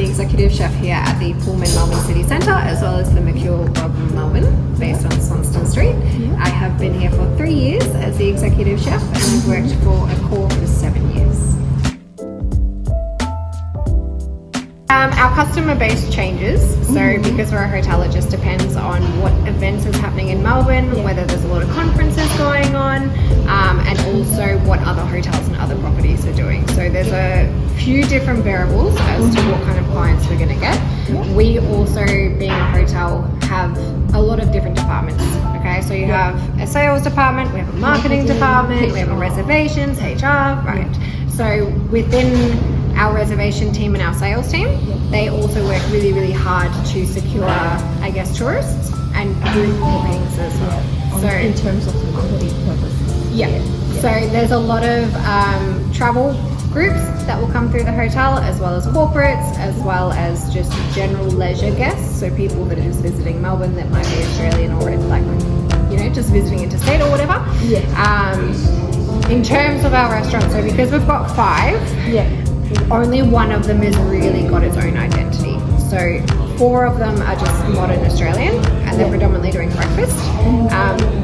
executive chef here at the Pullman Melbourne City Centre, as well as the Mercure Robin Melbourne, based on Swanston Street. I have been here for 3 years as the executive chef, and I've worked for Accor for 7 years. Our customer base changes, so because we're a hotel, it just depends on what events is happening in Melbourne, whether there's a lot of conferences going on, and also what other hotels and other properties are doing. So there's a few different variables as to what kind of clients we're going to get. We also, being a hotel, have a lot of different departments. Okay, so you have a sales department, we have a marketing department, we have a reservations, HR, right? So within our reservation team and our sales team, they also work really, really hard to secure, I guess, tourists and group bookings as well. So in terms of the marketing purposes. So there's a lot of travel groups that will come through the hotel, as well as corporates, as well as just general leisure guests. So people that are just visiting Melbourne that might be Australian or like, you know, just visiting interstate or whatever. In terms of our restaurant, so because we've got 5, only one of them has really got its own identity. So 4 of them are just modern Australian, and they're predominantly doing breakfast.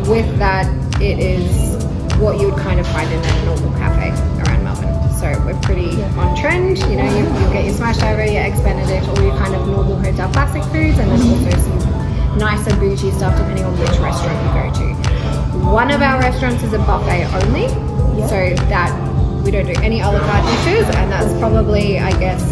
With that, it is what you would kind of find in a normal cafe around Melbourne. So we're pretty on trend. You know, you'll get your smashed over, your eggs benedict, all your kind of normal hotel classic foods, and then also some nicer bougie stuff depending on which restaurant you go to. One of our restaurants is a buffet only, so that we don't do any a la carte dishes, and that's probably, I guess,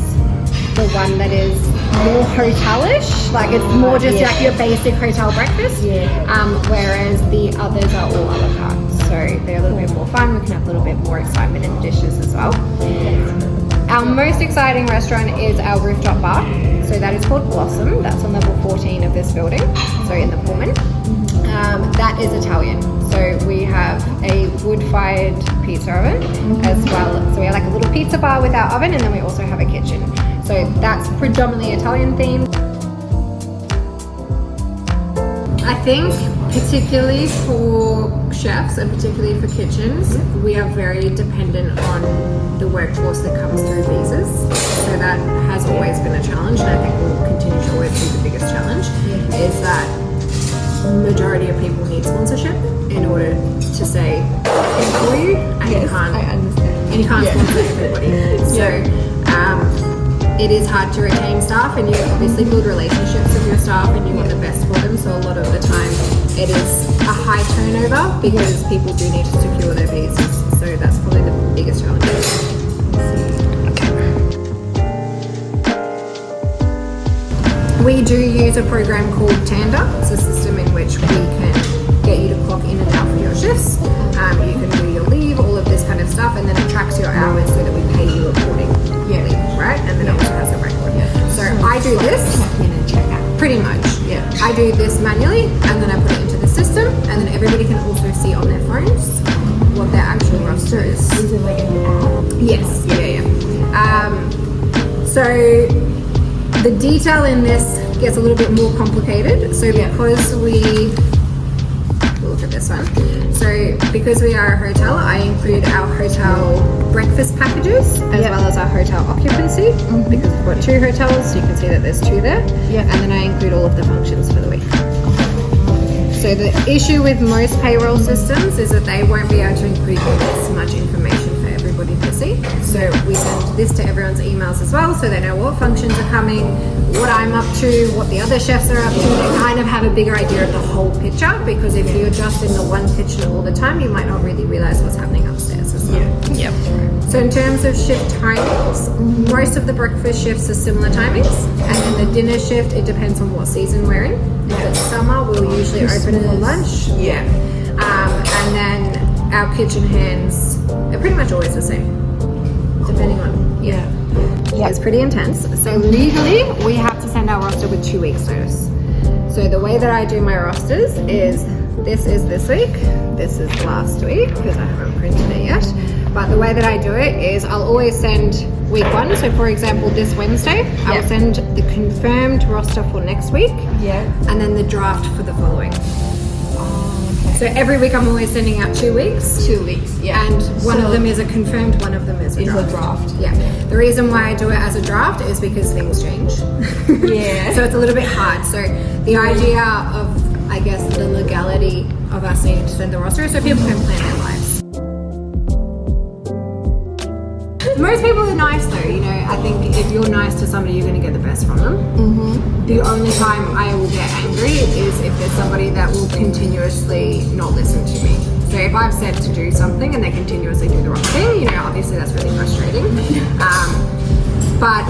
the one that is more hotelish. Like it's more just like your basic hotel breakfast, whereas the others are all a la carte. So they're a little bit more fun. We can have a little bit more excitement in the dishes as well. Our most exciting restaurant is our rooftop bar. So that is called Blossom. That's on level 14 of this building, so in the Pullman. That is Italian. So we have a wood-fired pizza oven as well. So we have like a little pizza bar with our oven, and then we also have a kitchen. So that's predominantly Italian themed. I think particularly for chefs and particularly for kitchens, we are very dependent on the workforce that comes through visas. So that has always been a challenge, and I think will continue to always be the biggest challenge, is that majority of people need sponsorship in order to say for you, and you can't. I understand. And you can't sponsor everybody. So it is hard to retain staff, and you obviously build relationships with your staff, and you want the best for them. So a lot of the time, it is a high turnover because people do need to secure their visas. So that's probably the biggest challenge. We do use a program called Tanda. It's a system in which we can get you to clock in and out for your shifts. You can do your leave, all of this kind of stuff, and then it tracks your hours so that we pay you accordingly, right? And then it also has a record. So I do this, check in and check out. Pretty much, I do this manually, and then I put it into the system, and then everybody can also see on their phones what their actual roster is. Is it like an app? Yes, So the detail in this gets a little bit more complicated. So because we'll look at this one. So because we are a hotel, I include our hotel breakfast packages as well as our hotel occupancy, because we've got 2 hotels. You can see that there's 2 there. And then I include all of the functions for the week. So the issue with most payroll systems is that they won't be able to include this much information for everybody to see. So we send this to everyone's emails as well, so they know what functions are coming, what I'm up to, what the other chefs are up to. They kind of have a bigger idea of the whole picture, because if you're just in the one kitchen all the time, you might not really realize what's happening upstairs as well. So in terms of shift timings, most of the breakfast shifts are similar timings, and in the dinner shift, it depends on what season we're in. If it's summer, we'll usually open for lunch. And then our kitchen hands are pretty much always the same, depending on, It's pretty intense. So legally, we have to send our roster with 2 weeks notice. So the way that I do my rosters is, this is this week, this is last week, because I haven't printed it yet. But the way that I do it is I'll always send week 1. So for example, this Wednesday, I'll send the confirmed roster for next week, and then the draft for the following. So every week I'm always sending out 2 weeks. 2 weeks, yeah. And one of them is a confirmed, one of them is a draft. Yeah. The reason why I do it as a draft is because things change. Yeah. So it's a little bit hard. So the idea of, I guess, the legality of us needing to send the roster is so people can plan their lives. Most people are nice though, you know. I think if you're nice to somebody, you're going to get the best from them. The only time I will get angry is if there's somebody that will continuously not listen to me. So if I've said to do something and they continuously do the wrong thing, you know, obviously that's really frustrating. But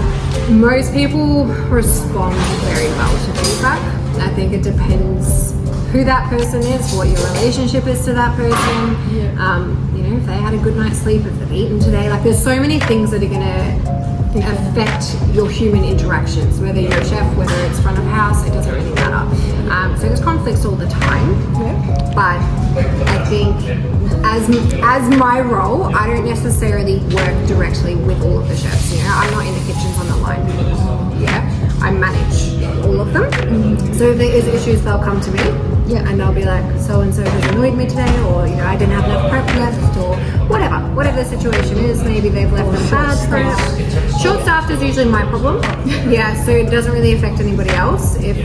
most people respond very well to feedback. I think it depends who that person is, what your relationship is to that person. You know, if they had a good night's sleep, if they've eaten today, like there's so many things that are gonna affect your human interactions, whether you're a chef, whether it's front of house, it doesn't really matter. So there's conflicts all the time. But I think as my role, I don't necessarily work directly with all of the chefs. You know, I'm not in the kitchens on the line. I manage all of them. So if there is issues, they'll come to me. And they'll be like, so and so has annoyed me today, or you know, I didn't have enough prep left, or whatever the situation is. Maybe they've left them bad prep. Short staffed is usually my problem. So it doesn't really affect anybody else. If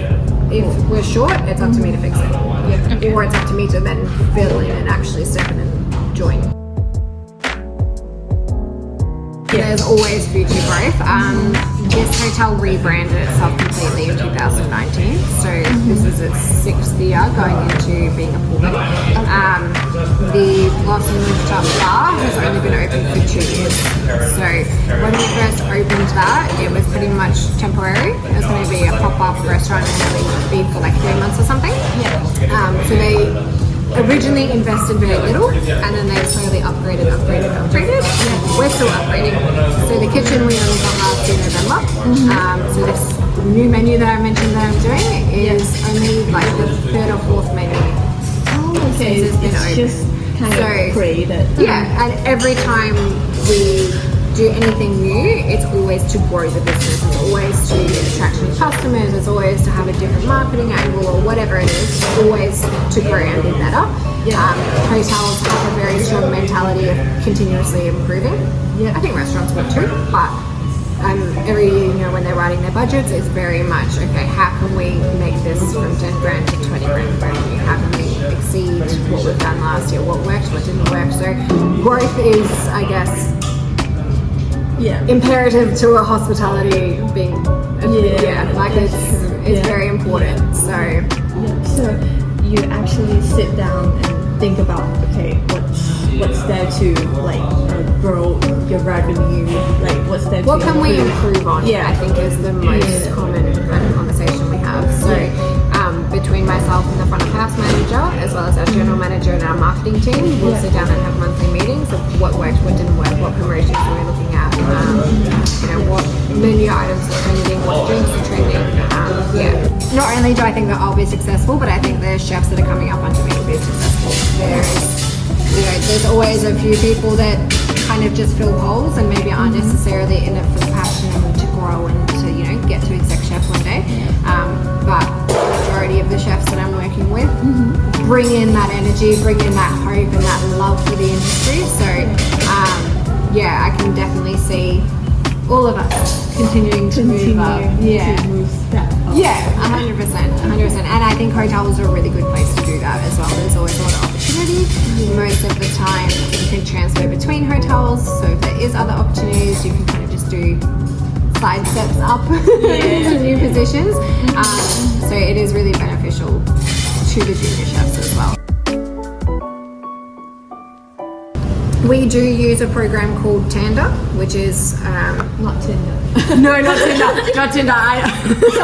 we're short, it's up to me to fix it, or it's up to me to then fill in and actually step in and join. There's always future growth. This hotel rebranded itself completely in 2019, so this is its 6th year going into being a pool. The Blossom Rooftop Bar has only been open for 2 years. So when we first opened that, it was pretty much temporary. It was going to be a pop-up restaurant and only be for like 3 months or something. So they originally invested very little, and then they slowly upgraded. We're still upgrading. So the kitchen we only got last in November. So this new menu that I mentioned that I'm doing is only like the 3rd or 4th menu. Okay, it's just kind of created. And every time we do anything new, it's always to grow the business. It's always to attract new customers. It's always to have a different marketing angle or whatever it is. It's always to grow and be better. Hotels have a very strong mentality of continuously improving. I think restaurants would too, but every year, you know, when they're writing their budgets, it's very much, okay, how can we make this from 10 grand to 20 grand revenue? How can we exceed what we've done last year? What worked, what didn't work? So growth is, I guess, imperative to a hospitality being it's very important. So you actually sit down and think about, okay, what's there to like grow your revenue, like what's there what to can we improve on? I think is the most common kind of conversation we have. So between myself and the front of house manager, as well as our general manager and our marketing team, we'll sit down and have monthly meetings of what worked, what didn't work, what promotions are we looking at, you know, what menu items are trending, what drinks are trending. Not only do I think that I'll be successful, but I think the chefs that are coming up under me will be successful. There's always a few people that kind of just fill holes and maybe aren't necessarily in it for the passion to grow and to, you know, get to exec chef one day. But the majority of the chefs that I'm working with bring in that energy, bring in that hope and that love for the industry. So I can definitely see all of us continuing to move up. To move step up. 100%. And I think hotels are a really good place to do that as well. There's always a lot of opportunity. Most of the time you can transfer between hotels. So if there is other opportunities, you can kind of just do side steps up into new positions. So it is really beneficial to the junior chefs as well. We do use a program called Tanda, which is not Tinder. No, not Tinder. Not Tinder.